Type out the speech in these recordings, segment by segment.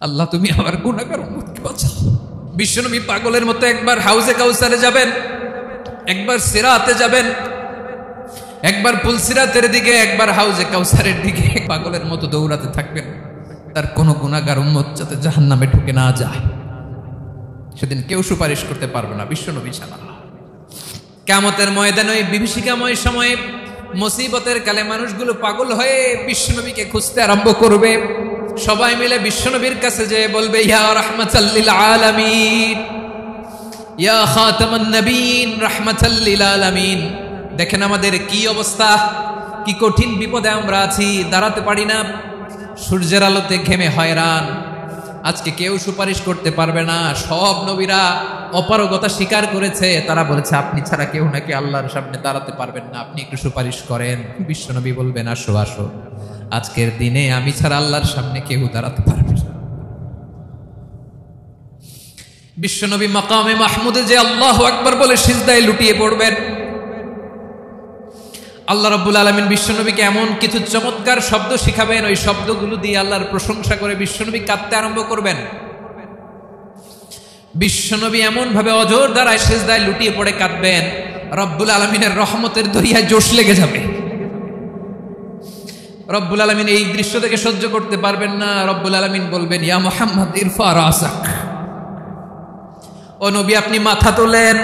আল্লাহ তুমি আমার গুনাহগার উম্মতকে বাঁচাও। বিশ্বনবী পাগলের মতো একবার হাউজে কাউসারে যাবেন, একবার সিরাতে যাবেন, একবার পুলসিরাতের দিকে, একবার হাউজে কাউসারের দিকে পাগলের মতো দৌড়াতে থাকবেন, তার কোনো গুনাহগার উম্মত যাতে জাহান্নামে ঢুকে না যায়। সেদিন কেউ সুপারিশ করতে পারবে না বিশ্বনবী ছাড়া। কিয়ামতের ময়দানে ওই বিভীষিকাময় সময়ে মুসিবতের কালে মানুষগুলো পাগল হয়ে বিশ্বনবীকে খুঁজতে আরম্ভ করবে। সবাই মিলে বিশ্বনবীর কাছে যেয়ে বলবে, ইয়া রাহমাতাল লিল আলামিন, ইয়া খাতামান নবীন, রাহমাতাল লিল আলামিন। দেখেন আমাদের কি অবস্থা, কি কঠিন বিপদে আমরা আছি, দাঁড়াতে পারি না, সূর্যের আলোতে ঘেমে হয়রান। আজকে কেউ সুপারিশ করতে পারবে না। সব নবীরা অপারগতা স্বীকার করেছে, তারা বলেছে আপনি ছাড়া কেউ নাকি আল্লাহর সামনে দাঁড়াতে পারবেন না, আপনি একটু সুপারিশ করেন। বিশ্বনবী বলবেন, আসো আসো, আজকের দিনে আমি ছাড়া আল্লাহর সামনে কেউ দাঁড়াতে পারবে না। বিশ্বনবী মাকামে মাহমুদে যে আল্লাহু আকবার বলে সিজদায় লুটিয়ে পড়বেন, আল্লাহ রাব্বুল আলামিন বিশ্বনবীকে এমন কিছু চমৎকার শব্দ শিখাবেন, ওই শব্দগুলো দিয়ে আল্লাহর প্রশংসা করে বিশ্বনবী কাঁদতে আরম্ভ করবেন। বিশ্বনবী এমন ভাবে অজর দ্বারায় সিজদায় লুটিয়ে পড়ে কাঁদবেন, রব্বুল আলামিনের রহমতের দরিয়ায় জোশ লেগে যাবে। রব্বুল আলামিন এই দৃশ্য থেকে সহ্য করতে পারবেন না। রব্বুল আলামিন বলবেন, ইয়া মুহাম্মদ ইরফা রাসাক, ও নবী আপনি মাথা তোলেন,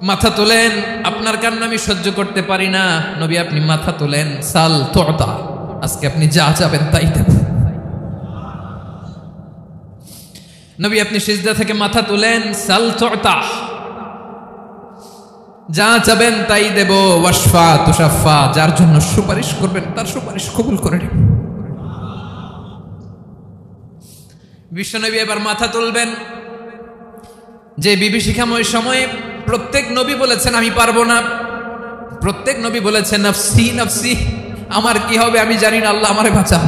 মাথা তোলেন, আপনার কান্না আমি সহ্য করতে পারি না। নবী আপনি মাথা তোলেন, সাল তুতা, আজকে আপনি যা চাবেন তাই দেব। নবী আপনি সিজদা থেকে মাথা তোলেন, সাল তুতা, যা চাবেন তাই দেব। ওয়াশফা তুশাফা, যার জন্য সুপারিশ করবেন তার সুপারিশ কবুল করে নেব। বিশ্বনবী এবার মাথা তুলবেন। যে বিভীষিকাময় সময়ে প্রত্যেক নবী বলেছেন আমি পারবো না, প্রত্যেক নবী বলেছেন নফসি নফসি, আমার কি হবে আমি জানি না, আল্লাহ আমারে বাঁচাও।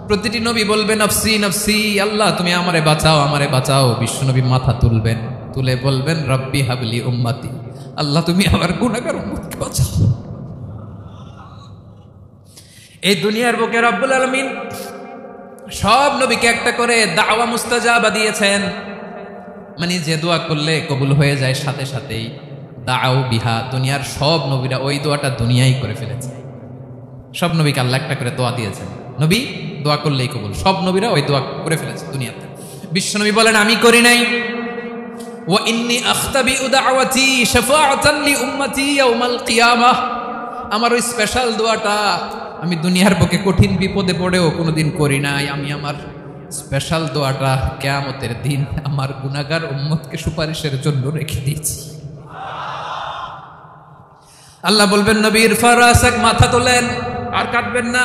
প্রতিটি নবী বলবে নফসি নফসি, আল্লাহ তুমি আমারে বাঁচাও, আমারে বাঁচাও। বিশ্বনবী মাথা তুলবেন, তুলে বলবেন রব্বি হাবলি উম্মতি, আল্লাহ তুমি আমার গুনাহগার উম্মতকে বাঁচাও। এই দুনিয়ার বুকে রব্বুল আলামিন সব নবীকে একটা করে দাওয়া মুস্তাজাবা দিয়েছেন, মানে যে দোয়া করলে কবুল হয়ে যায় সাথে সাথেই। দাও বিহা, দুনিয়ার সব নবীরা ওই দোয়াটা দুনিয়ায় করে ফেলেছে। সব নবীকে আল্লাহ একটা করে দোয়া দিয়েছেন, নবী দোয়া করলেই কবুল। সব নবীরা ওই দোয়া করে ফেলেছে দুনিয়াতে। বিশ্বনবী বলেন আমি করি নাই। ওয়া ইন্নী আখতাবিউ দাওয়াতি শাফাআতান লি উম্মতি ইয়াউমাল কিয়ামাহ, আমার ওই স্পেশাল দোয়াটা আমি দুনিয়ার বুকে কঠিন বিপদে পড়েও কোনোদিন করি নাই। আমি আমার স্পেশাল দোয়াটা কিয়ামতের দিন আমার গুনাহগার উম্মতকে সুপারিশের জন্য রেখে দিয়েছি। আল্লাহ বলবেন নবী ইরফা রাসাক, মাথা তোলেন, আর কাটবেন না।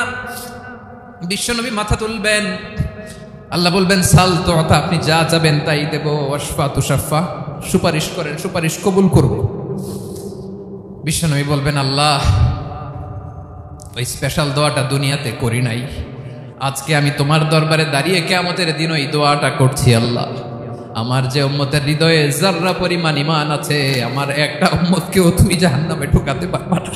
বিশ্বনবী মাথা তুলবেন, আল্লাহ বলবেন সাল তুতা, আপনি যা চাবেন তাই দেব। ওয়াশফা তুশাফা, সুপারিশ করেন, সুপারিশ কবুল করব। বিশ্বনবী বলবেন আল্লাহ ওই স্পেশাল দোয়াটা দুনিয়াতে করি নাই, আজকে আমি তোমার দরবারে দাঁড়িয়ে কিয়ামতের দিন ওই দোয়াটা করছি। আল্লাহ আমার যে উম্মতের হৃদয়ে যাররা পরিমাণ ঈমান আছে, আমার একটা উম্মতকেও তুমি জাহান্নামে ঢোকাতে পারবা না।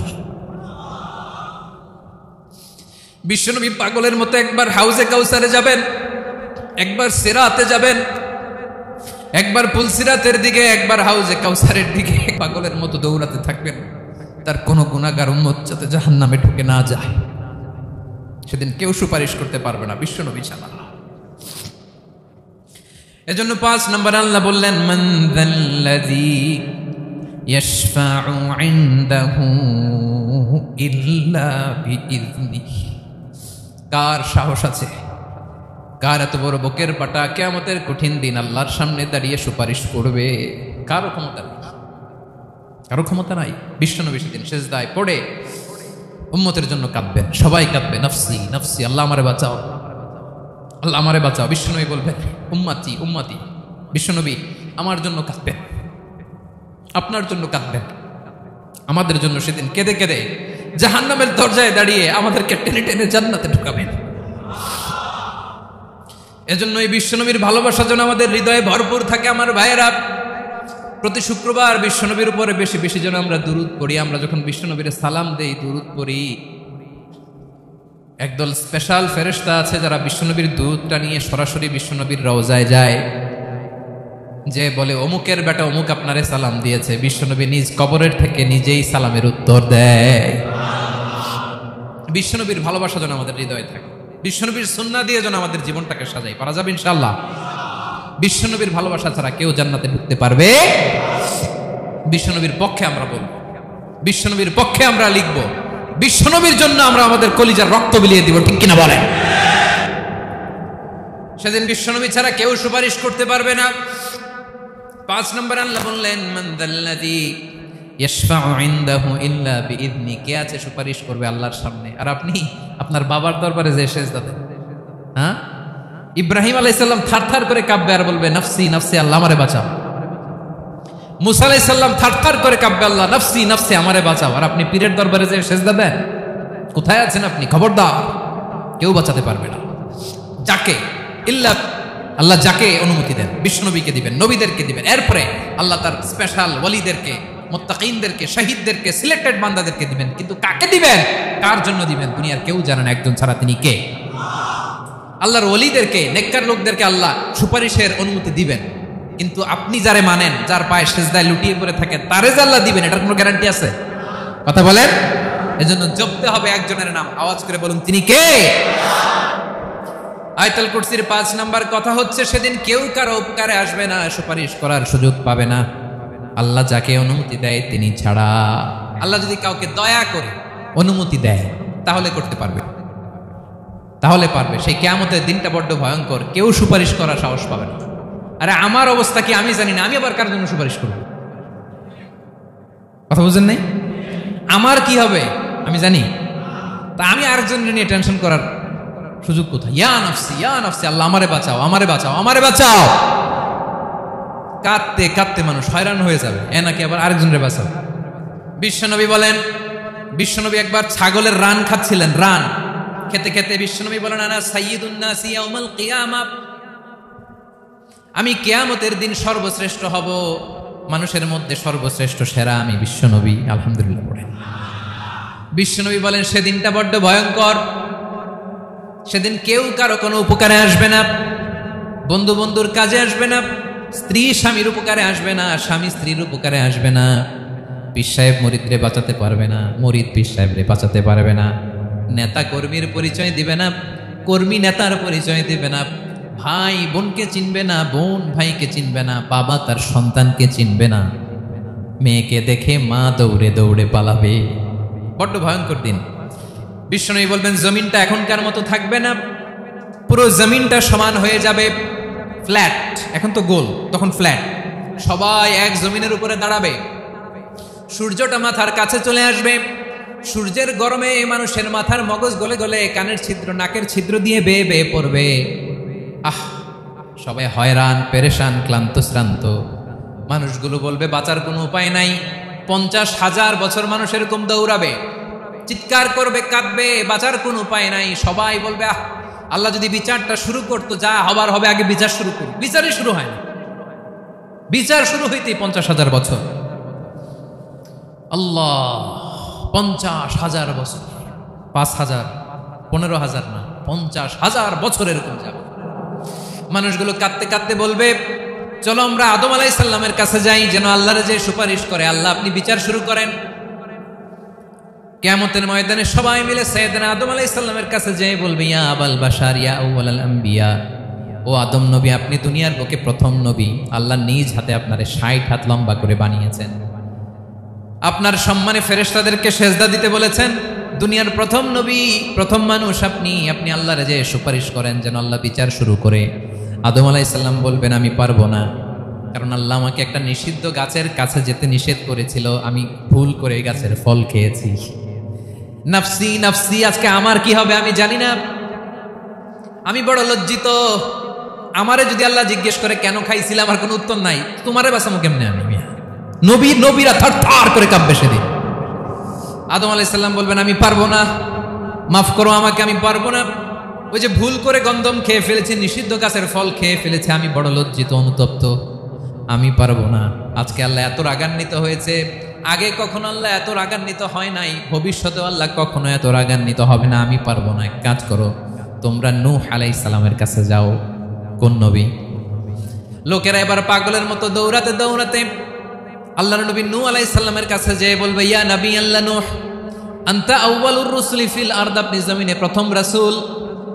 বিশ্বনবী পাগলের মতো একবার হাউজে কাউসারে যাবেন, একবার সিরাতে যাবেন, একবার পুলসিরাতের দিকে, একবার হাউজে কাউসারের দিকে পাগলের মতো দৌড়াতে থাকবেন, তার কোনো গুনাহগার উম্মত যাতে জাহান্নামে ঢুকে না যায়। সেদিন কেউ সুপারিশ করতে পারবে না বিশ্বনবী ছাড়া। এজন্য 5 নম্বর আল্লাহ বললেন মান যাল্লাযী ইয়াশফাউ ইনদাহু ইল্লা বিইযনিহি, কার সাহস আছে, কার এত বড় বুকের পাটা কিয়ামতের কঠিন দিন আল্লাহর সামনে দাঁড়িয়ে সুপারিশ করবে? কারো ক্ষমতা নেই, কারো ক্ষমতা নাই। বিশ্বনবী সেদিন সিজদায় পড়ে উম্মতের জন্য কাঁদবেন, সবাই কাঁদবে নফসি নফসি, আল্লাহ আমারে বাঁচাও, আল্লাহ আমারে বাঁচাও। বিশ্বনবী বলবেন উম্মতি উম্মতি, বিশ্বনবী আমার জন্য কাঁদবেন, আপনার জন্য কাঁদবেন, আমাদের জন্য সেদিন কেঁদে কেঁদে জাহান্নামের দরজায় দাঁড়িয়ে আমাদেরকে টেনে টেনে জান্নাতে ঢুকাবেন। এজন্য এই বিশ্বনবীর ভালোবাসা যেন আমাদের হৃদয়ে ভরপুর থাকে। আমার ভাইয়েরা, প্রতি শুক্রবার বিশ্বনবীর উপরে বেশি বেশি যেন আমরা দুরূদ পড়ি। আমরা যখন বিশ্বনবীর সালাম দেই, দুরূদ পড়ি, একদল স্পেশাল ফেরেশতা আছে যারা বিশ্বনবীর দুধটা নিয়ে সরাসরি বিশ্বনবীর রওজায় যায়, যে বলে অমুকের বেটা অমুক আপনারে সালাম দিয়েছে। বিশ্বনবী নিজ কবরের থেকে নিজেই সালামের উত্তর দেয়। বিশ্বনবীর ভালোবাসা যেন আমাদের হৃদয়ে থাকে, বিশ্বনবীর সুন্নাহ দিয়ে যেন আমাদের জীবনটাকে সাজাই। পারা যাবে ইনশাআল্লাহ। বিশ্বনবীর ভালোবাসা ছাড়া কেউ জান্নাতে ঢুকতে পারবে। বিশ্বনবীর পক্ষে আমরা বলবো, বিশ্বনবীর পক্ষে আমরা লিখবো, বিশ্বনবীর জন্য আমরা আমাদের কলিজার রক্ত বিলিয়ে দিব, ঠিক কিনা বলেন? সেদিন বিশ্বনবী ছাড়া কেউ সুপারিশ করতে পারবে না। 5 নম্বর আল্লাহ বললেন, মান যাল্লাযী ইয়াশফাউ ইনদাহু ইল্লা বিইذনি, কে আছে সুপারিশ করবে আল্লাহর সামনে আর আপনি আপনার বাবার দরবারে যে সেজদা দেন। হ্যাঁ, ইব্রাহিম আলাইহিস সালাম থারথার করে কাঁপবে আর বলবে নাফসি নাফসি, আল্লাহ আমারে বাঁচাও। মুসা আলাইহিস সালাম থারথার করে কাঁপবে, আল্লাহ নাফসি নাফসি, আমারে বাঁচাও। আর আপনি পীরের দরবারে যে সেজদা দেন। কোথায় আছেন আপনি? খবরদার, কেউ বাঁচাতে পারবে না। যাকে ইল্লা আল্লাহ যাকে অনুমতি দেন, বিশ্বনবীকে দিবেন, নবীদেরকে দিবেন, এরপরে আল্লাহ তার স্পেশাল ওয়ালিদেরকে, মুত্তাকিনদেরকে, শহীদদেরকে, সিলেক্টেড বান্দাদেরকে দিবেন। কিন্তু কাকে দিবেন, কার জন্য দিবেন, দুনিয়ার কেউ জানে না একজন ছাড়া, তিনি কে? আল্লাহর ওয়ালিদেরকে, নেককার লোকদেরকে আল্লাহ সুপারিশের অনুমতি দিবেন। কিন্তু আপনি যারে মানেন, যার পায়ে সেজদায় লুটিয়ে পড়ে থাকেন, তারে যে আল্লাহ দিবেন, এটার কোনো গ্যারান্টি আছে? কথা বলেন। এজন্য জপতে হবে একজনের নাম, আওয়াজ করে বলুন, তিনি কে? আয়াতুল কুরসির 5 নাম্বার কথা হচ্ছে, সেদিন কেউ কারো উপকারে আসবে না, সুপারিশ করার সুযোগ পাবে না, আল্লাহ যাকে অনুমতি দেয় তিনি ছাড়া। আল্লাহ যদি কাউকে দয়া করে অনুমতি দেয় তাহলে করতে পারবে, তাহলে পারবে। সেই কিয়ামতের দিনটা বড্ড ভয়ঙ্কর, কেউ সুপারিশ করার সাহস পাবে না। আরে আমার অবস্থা কি আমি জানি না, আমি আবার কার জন্য সুপারিশ করব? কথা বুঝেন নাই? আমার কি হবে আমি জানি, তা আমি আরেকজনের নিয়ে টেনশন করার সুযোগ কোথায়? ইয়া নাফসি ইয়া নাফসি, আল্লাহ আমারে বাঁচাও, আমারে বাঁচাও, আমারে বাঁচাও। কাঁদতে কাঁদতে মানুষ হয়রান হয়ে যাবে, এ নাকি আবার আরেকজনের বাঁচাও। বিশ্বনবী বলেন, বিশ্বনবী একবার ছাগলের রান খাচ্ছিলেন, রান খেতে খেতে বিশ্বনবী বলেন, আনা সাইয়্যিদুন নাসি ইয়াউমাল কিয়ামা, আমি কিয়ামতের দিন সর্বশ্রেষ্ঠ হব, মানুষের মধ্যে সর্বশ্রেষ্ঠ সেরা আমি বিশ্বনবী। আলহামদুলিল্লাহ পড়েন। বিশ্বনবী বলেন, সেদিনটা বড্ড ভয়ঙ্কর, সেদিন কেউ কারো কোনো উপকারে আসবে না, বন্ধু বন্ধুর কাজে আসবে না, স্ত্রী স্বামীর উপকারে আসবে না, স্বামী স্ত্রীর উপকারে আসবে না, পীর সাহেব মুরিদরে বাঁচাতে পারবে না, মুরিদ পীর সাহেবরে বাঁচাতে পারবে না, নেতা কর্মীর পরিচয় দিবে না, কর্মী নেতার পরিচয় দিবে না, ভাই বোনকে চিনবে না, বোন ভাইকে চিনবে না, বাবা তার সন্তানকে চিনবে না, মেয়েকে দেখে মা দৌড়ে দৌড়ে পালাবে। বড্ড ভয়ঙ্কর দিন। বিশ্বনবী বলবেন, জমিনটা এখনকার মতো থাকবে না, পুরো জমিনটা সমান হয়ে যাবে, ফ্ল্যাট। এখন তো গোল, তখন ফ্ল্যাট। সবাই এক জমিনের উপরে দাঁড়াবে, সূর্যটা মাথার কাছে চলে আসবে, সূর্যের গরমে মানুষের মাথার মগজ গলে গলে কানের ছিদ্র, নাকের ছিদ্র দিয়ে বেয়ে বেয়ে পড়বে। আহ, সবাই হয়রান, পেরেশান, ক্লান্ত শ্রান্ত। মানুষগুলো বলবে বাঁচার কোনো উপায় নাই। 50,000 বছর মানুষ এরকম দৌড়াবে, চিৎকার করবে, কাঁদবে, বাঁচার কোনো উপায় নাই। সবাই বলবে, আহ, আল্লাহ যদি বিচারটা শুরু করতো, যা হবার হবে, আগে বিচার শুরু করুন। বিচারই শুরু হয় না, বিচার শুরু হইতেই 50,000 বছর। আল্লাহ, 50,000 বছর, 5,000, 15,000 না, 50,000 বছর এরকম যাবে। মানুষগুলো কাঁদতে কাঁদতে বলবে, চলো আমরা আদম আলাইহিস সালামের কাছে যাই, যেন আল্লাহর যে সুপারিশ করে, আল্লাহ আপনি বিচার শুরু করেন। কিয়ামতের ময়দানে সবাই মিলে সাইয়েদনা আদম আলাইহিস সালামের কাছে যেয়ে বলবে, ইয়া আবাল বাশার ইয়া আউয়ালাল আম্বিয়া, ও আদম নবী, আপনি দুনিয়ার বুকে প্রথম নবী, আল্লাহ নিজ হাতে আপনারে 60 হাত লম্বা করে বানিয়েছেন, আপনার সম্মানে ফেরেশতাদেরকে সেজদা দিতে বলেছেন, দুনিয়ার প্রথম নবী, প্রথম মানুষ আপনি, আপনি আল্লাহর যে সুপারিশ করেন যেন আল্লাহ বিচার শুরু করে। আদম আলাইহিস সালাম বলবেন, আমি পারবো না, কারণ আল্লাহ আমাকে একটা নিষিদ্ধ গাছের কাছে যেতে নিষেধ করেছিল, আমি ভুল করে এই গাছের ফল খেয়েছি। নাফসি নাফসি, আজকে আমার কি হবে আমি জানি না, আমি বড় লজ্জিত। আমারে যদি আল্লাহ জিজ্ঞেস করে কেন খাইছিলাম, আমার কোনো উত্তর নাই, তোমারে বাঁচাবো কেমনে আমি? নবীরা থার থার করে কাঁপবে সেদিন। আদম আলাইহিস সালাম বলবেন, আমি পারবো না, মাফ করো আমাকে, আমি পারবো না, ওই যে ভুল করে গন্ধম খেয়ে ফেলেছি, নিষিদ্ধ গাছের ফল খেয়ে ফেলেছে, আমি বড় লজ্জিত, অনুতপ্ত, আমি পারবো না। আজকে আল্লাহ এত রাগান্বিত হয়েছে, আগে কখনো আল্লাহ এত রাগান্বিত হয় নাই, ভবিষ্যতে আল্লাহ কখনো এত রাগান্বিত হবে না। আমি পারবো না, এক কাজ করো, তোমরা নূহ আলাইহিস সালামের কাছে যাও। কোন নবী? লোকেরা এবার পাগলের মতো দৌড়াতে দৌড়াতে আল্লাহর নবী নূহ আলাইহিস সালামের কাছে যেয়ে বলবে, ইয়া নবী আল্লাহ নূহ, আনতা আউয়ালুর রুসুলি ফিল আরদ, আপনি জমিনে প্রথম রাসূল।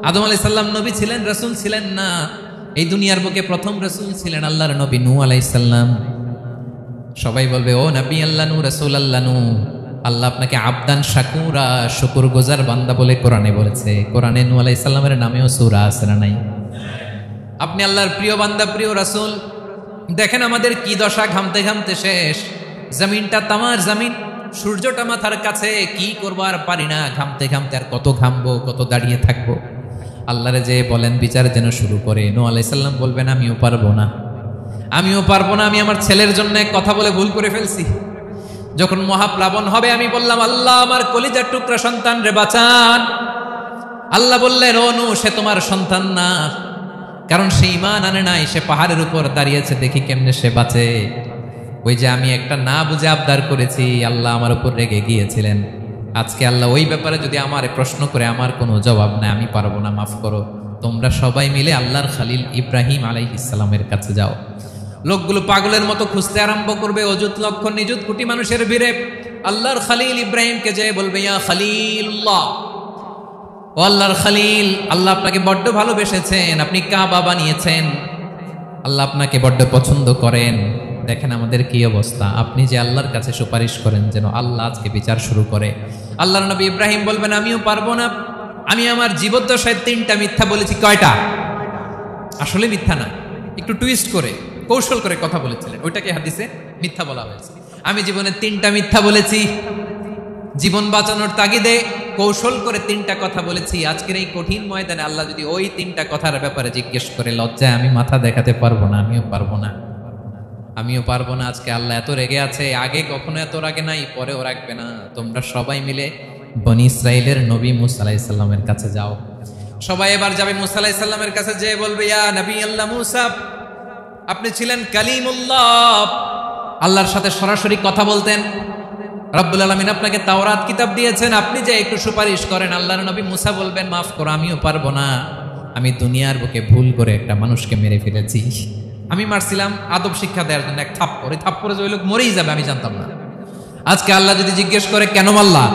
আদম আলাইহিস সালাম নবী ছিলেন, রাসূল ছিলেন না। এই দুনিয়ার বুকে প্রথম রাসূল ছিলেন আল্লাহর নবী নূহ আলাইহিস সালাম। সবাই বলবে, ও নবী আল্লাহ নূহ, রাসূল আল্লাহ নূহ, আল্লাহ আপনাকে আবদান শাকুরা, শুকরগুজার বান্দা বলে কোরআনে বলেছে। কোরআনে নূহ আলাইহিস সালামের নামেও সূরা আছে না নাই? আপনি আল্লাহর প্রিয় বান্দা, প্রিয় রাসূল। দেখেন আমাদের কি দশা, ঘামতে ঘামতে শেষ। জমিনটা তামার জমিন, সূর্যটা মাথার কাছে, কি করবো আর পারি না, ঘামতে ঘামতে আর কত ঘামবো, কত দাঁড়িয়ে থাকবো। আল্লাহরে যে বলেন বিচার যেন শুরু করে। নূহ আলাইহিস সালাম বলবেন, আমিও পারবো না, আমিও পারবো না, আমি আমার ছেলের জন্য এক কথা বলে ভুল করে ফেলছি। যখন মহাপ্লাবন হবে আমি বললাম, আল্লাহ আমার কলিজার টুকরা সন্তান রে বাঁচান। আল্লাহ বললেন, ও নূহ, সে তোমার সন্তান না, কারণ সে ঈমান আনে নাই, সে পাহাড়ের উপর দাঁড়িয়েছে, দেখি কেমনে সে বাঁচে। ওই যে আমি একটা না বুঝে আবদার করেছি, আল্লাহ আমার উপর রেগে গিয়েছিলেন। আজকে আল্লাহ ওই ব্যাপারে যদি আমারে প্রশ্ন করে, আমার কোনো জবাব নাই, আমি পারবো না, মাফ করো। তোমরা সবাই মিলে আল্লাহর খালিল ইব্রাহিম আলাইহিস সালামের কাছে যাও। লোকগুলো পাগলের মতো খুঁজতে আরম্ভ করবে, অযুত লক্ষ নিযুত কোটি মানুষের ভিড়ে আল্লাহর খালিল ইব্রাহিমকে যে বলবে, ইয়া খালিলুল্লাহ, ও আল্লাহর খালিল, আল্লাহ আপনাকে বড্ড ভালোবেসেছেন, আপনি কাবা বানিয়েছেন, আল্লাহ আপনাকে বড্ড পছন্দ করেন। দেখেন আমাদের কি অবস্থা। আপনি যে আল্লাহর কাছে সুপারিশ করেন যেন আল্লাহ আজকে বিচার শুরু করে। আল্লাহর নবী ইব্রাহিম বলবেন, আমিও পারবো না, আমি আমার জীবদ্দশায় 3টা মিথ্যা বলেছি। কয়টা? আসলে মিথ্যা না, একটু টুইস্ট করে কৌশল করে কথা বলেছিলেন, ওইটাকে হাদিসে মিথ্যা বলা হয়েছে। আমি জীবনে 3টা মিথ্যা বলেছি, জীবন বাঁচানোর তাগিদে কৌশল করে 3টা কথা বলেছি। আজকের এই কঠিন ময়দানে আল্লাহ যদি ওই 3টা কথার ব্যাপারে জিজ্ঞেস করে, লজ্জায় আমি মাথা দেখাতে পারবো না, আমিও পারবো না, আমিও পারবো না। আজকে আল্লাহ এত রেগে আছে, আগে কখনো এত রাগে নাই, পরেও রাখবে না। তোমরা সবাই মিলে বনি ইসরাইলের নবী মূসা আলাইহিস সালামের কাছে যাও। সবাই এবার যাবে মূসা আলাইহিস সালামের কাছে, যে বলবে, ইয়া নবী আল্লাহ মূসা, আপনি ছিলেন কালিমুল্লাহ, আল্লাহর সাথে সরাসরি কথা বলতেন। রব্বুল আলামিন আপনাকে তাওরাত কিতাব দিয়েছেন, আপনি যে একটু সুপারিশ করেন। আল্লাহর নবী মূসা বলবেন, মাফ করো, আমিও পারবো না, আমি দুনিয়ার বুকে ভুল করে একটা মানুষকে মেরে ফেলেছি। আমি মারছিলাম আদব শিক্ষা দেওয়ার জন্য এক থাপ্পড়, এই থাপ্পড়ে যে ওই লোক মরেই যাবে আমি জানতাম না। আজকে আল্লাহ যদি জিজ্ঞেস করে কেন মারলা,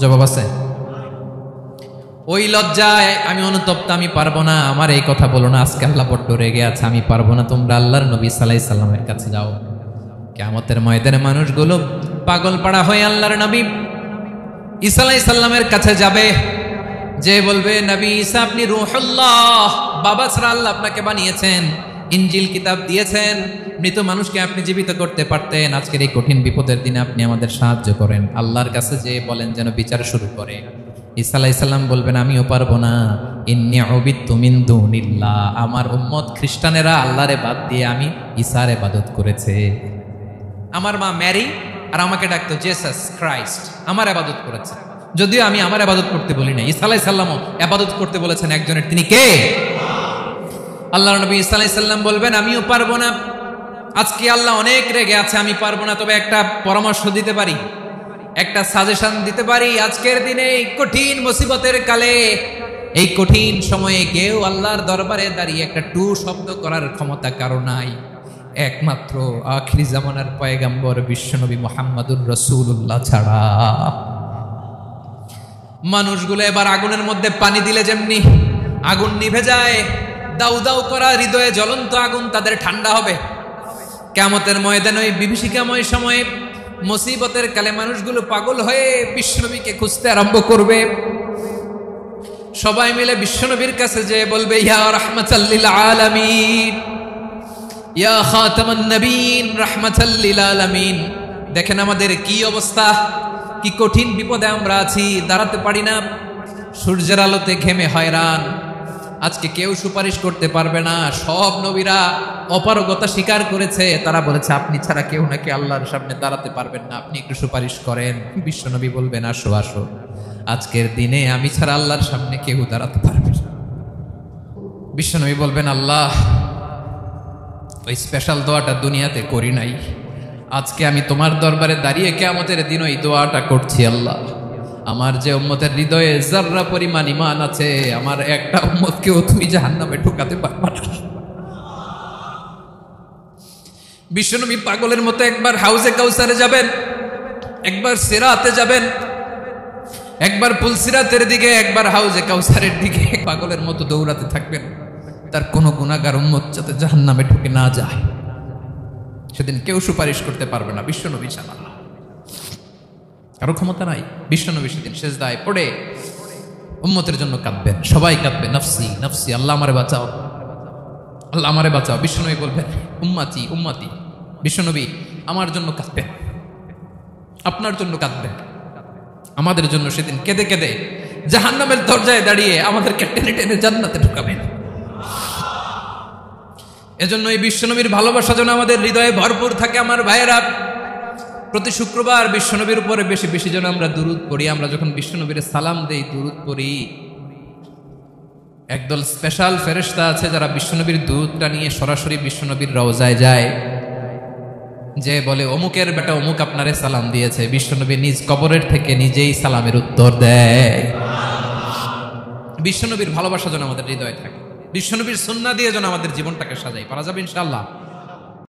জবাব আছে? ওই লজ্জায় আমি অনুতপ্ত, আমি পারবো না, আমার এই কথা বলো না। আজকে আল্লাহ বড্ড রেগে আছে, আমি পারবো না। তোমরা আল্লাহর নবী সাল্লাল্লাহু আলাইহি সাল্লামের কাছে যাও। কিয়ামতের ময়দানে মানুষগুলো পাগল পাড়া হয়ে আল্লাহর নবী ঈসা আলাইহিস সালামের কাছে যাবে, যে বলবে, নবী ঈসা আপনি রূহুল্লাহ, বাবা ছাড়া আল্লাহ আপনাকে বানিয়েছেন, ইনজিল কিতাব দিয়েছেন, মৃত মানুষকে আপনি জীবিত করতে পারতেন। আজকের এই কঠিন বিপদের দিনে আপনি আমাদের সাহায্য করেন। আল্লাহর কাছে যে বলেন যেন বিচার শুরু করে। ঈসা আলাইহিস সালাম বলবেন, আমিও পারবো না, ইন্নী উবিদতু মিন দুনিল্লাহ, আমার উম্মত খ্রিস্টানেরা আল্লাহরে বাদ দিয়ে আমি ঈসার ইবাদত করেছে। আমার মা ম্যারি আর আমাকে ডাকতো জেসাস ক্রাইস্ট, আমার ইবাদত করেছে, যদিও আমি আমার ইবাদত করতে বলি না। ঈসা আলাইহিস সালামও ইবাদত করতে বলেছেন একজনের, তিনি কে? আল্লাহর নবী ঈসা আলাইহিস সালাম বলবেন, আমিও পারবো না, আজকে আল্লাহ অনেক রেগে আছে, আমি পারবো না। তবে একটা পরামর্শ দিতে পারি, একটা সাজেশন দিতে পারি। আজকের দিনে এই কঠিন মুসিবতের কালে, এই কঠিন সময়ে কেউ আল্লাহর দরবারে দাঁড়িয়ে একটা টু শব্দ করার ক্ষমতা কারো নাই, একমাত্র আখিরি জামানার পয়গম্বর বিশ্বনবী মুহাম্মদুর রাসূলুল্লাহ ছাড়া। মানুষগুলো এবার আগুনের মধ্যে পানি দিলে যেমনি আগুন নিভে যায়, দাউ দাউ করা হৃদয়ে জ্বলন্ত আগুন তাদের ঠান্ডা হবে। কিয়ামতের ময়দানে ওই বিভীষিকাময় সময়ে মুসিবতের কালে মানুষগুলো পাগল হয়ে বিশ্বনবীকে খুঁজতে আরম্ভ করবে। সবাই মিলে বিশ্বনবীর কাছে যে বলবে, ইয়া রাহমাতাল লিল আলামিন, ইয়া খাতামান নবীন, রাহমাতাল লিল আলামিন। দেখেন আমাদের কি অবস্থা, কি কঠিন বিপদে আমরা আছি, দাঁড়াতে পারি না, সূর্যের আলোতে ঘেমে হয়রান। আজকে কেউ সুপারিশ করতে পারবে না। সব নবীরা অপারগতা স্বীকার করেছে, তারা বলেছে আপনি ছাড়া কেউ নাকি আল্লাহর সামনে দাঁড়াতে পারবেন না, আপনি একটু সুপারিশ করেন। বিশ্বনবী বলবেন, আসো আসো, আজকের দিনে আমি ছাড়া আল্লাহর সামনে কেউ দাঁড়াতে পারবে না। বিশ্বনবী বলবেন, আল্লাহ ওই স্পেশাল দোয়াটা দুনিয়াতে করি নাই, আজকে আমি তোমার দরবারে দাঁড়িয়ে কিয়ামতের দিন ওই দোয়াটা করছি, আল্লাহ আমার যে উম্মতের হৃদয়ে যাররা পরিমাণ ঈমান আছে, আমার একটা উম্মতকেও তুমি জাহান্নামে ঢোকাতে পারবা না। বিশ্বনবী পাগলের মতো একবার হাউজে কাউসারে যাবেন, একবার সিরাতে যাবেন, একবার পুলসিরাতের দিকে, একবার হাউজে কাউসারের দিকে পাগলের মতো দৌড়াতে থাকবেন। তার কোনো গুনাহগার উম্মত যাতে জাহান্নামে ঢুকে না যায়, সেদিন কেউ সুপারিশ করতে পারবে না বিশ্বনবী ছাড়া। কারো ক্ষমতা নাই। বিশ্বনবী সেদিন সেজদায় পড়ে উম্মতের জন্য কাঁদবেন, সবাই কাঁদবে, নফসি নফসি, আল্লাহ আমারে বাঁচাও, আল্লাহ আমারে বাঁচাও। বিশ্বনবী বলবেন উম্মতি উম্মতি। বিশ্বনবী আমার জন্য কাঁদবেন, আপনার জন্য কাঁদবেন, আমাদের জন্য সেদিন কেঁদে কেঁদে জাহান্নামের দরজায় দাঁড়িয়ে আমাদেরকে টেনে টেনে জান্নাতে ঢুকাবেন। এজন্য এই বিশ্বনবীর ভালোবাসা যেন আমাদের হৃদয়ে ভরপুর থাকে। আমার ভাইয়েরা, প্রতি শুক্রবার বিশ্বনবীর উপরে বেশি বেশি যেন আমরা দুরূদ পড়ি। আমরা যখন বিশ্বনবীর সালাম দেই, দুরূদ পড়ি, একদল স্পেশাল ফেরেশতা আছে যারা বিশ্বনবীর দুরূদটা নিয়ে সরাসরি বিশ্বনবীর রওজায় যায়, যে বলে অমুকের বেটা অমুক আপনারে সালাম দিয়েছে। বিশ্বনবী নিজ কবরের থেকে নিজেই সালামের উত্তর দেয়। বিশ্বনবীর ভালোবাসা যেন আমাদের হৃদয়ে থাকে, বিশ্বনবীর সুন্নাহ দিয়ে যেন আমাদের জীবনটাকে সাজাই। পারা যাবে ইনশাআল্লাহ।